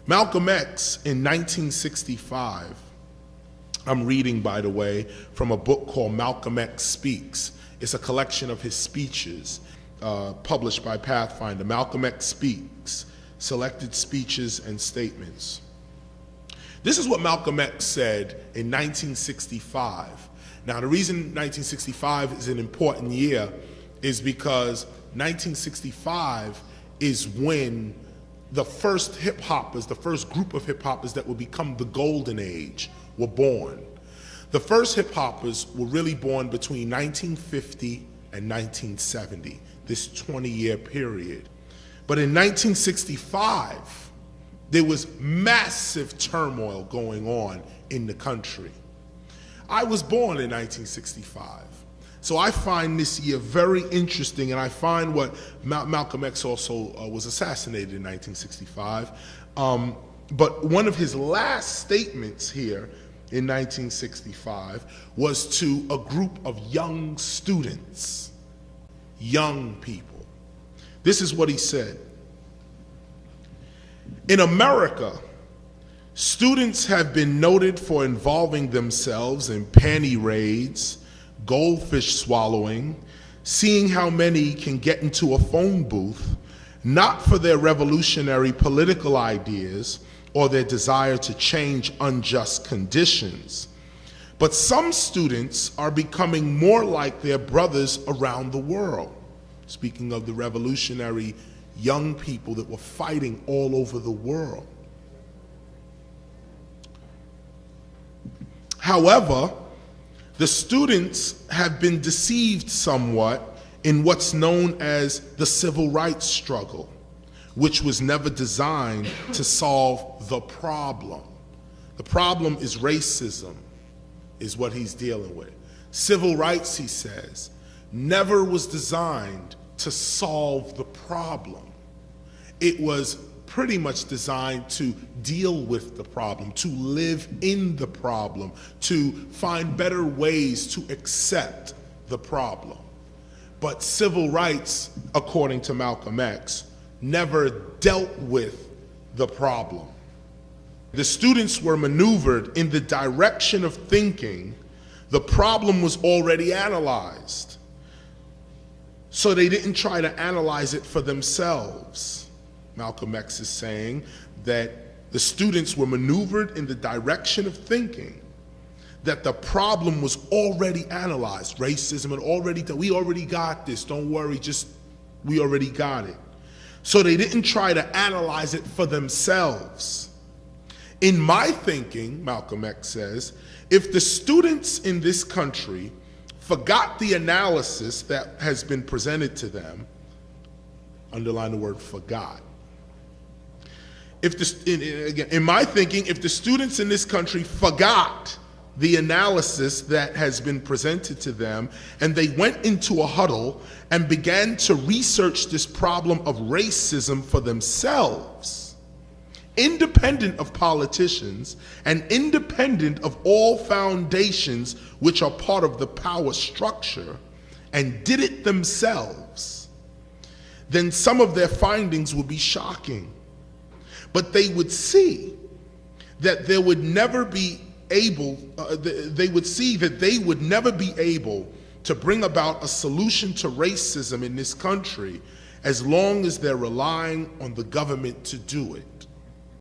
Malcolm X in 1965, I'm reading, by the way, from a book called Malcolm X Speaks. It's a collection of his speeches published by Pathfinder. Malcolm X Speaks, Selected Speeches and Statements. This is what Malcolm X said in 1965. Now, the reason 1965 is an important year is because 1965 is when the first hip-hoppers, the first group of hip-hoppers that would become the golden age were born. The first hip-hoppers were really born between 1950 and 1970, this 20-year period. But in 1965, there was massive turmoil going on in the country. I was born in 1965. So I find this year very interesting, and I find what Malcolm X also was assassinated in 1965. But one of his last statements here in 1965 was to a group of young students, young people. This is what he said. In America, students have been noted for involving themselves in panty raids, goldfish swallowing, seeing how many can get into a phone booth, not for their revolutionary political ideas or their desire to change unjust conditions. But some students are becoming more like their brothers around the world. Speaking of the revolutionary young people that were fighting all over the world. However, the students have been deceived somewhat in what's known as the civil rights struggle, which was never designed to solve the problem. The problem is racism, is what he's dealing with. Civil rights, he says, never was designed to solve the problem. It was pretty much designed to deal with the problem, to live in the problem, to find better ways to accept the problem. But civil rights, according to Malcolm X, never dealt with the problem. The students were maneuvered in the direction of thinking the problem was already analyzed. So they didn't try to analyze it for themselves. Malcolm X is saying that the students were maneuvered in the direction of thinking that the problem was already analyzed. Racism had we already got this, don't worry, we already got it. So they didn't try to analyze it for themselves. In my thinking, Malcolm X says, if the students in this country forgot the analysis that has been presented to them, underline the word forgot. In my thinking, if the students in this country forgot the analysis that has been presented to them, and they went into a huddle and began to research this problem of racism for themselves, independent of politicians and independent of all foundations which are part of the power structure, and did it themselves, then some of their findings would be shocking. But they would see that they would never be able to bring about a solution to racism in this country as long as they're relying on the government to do it.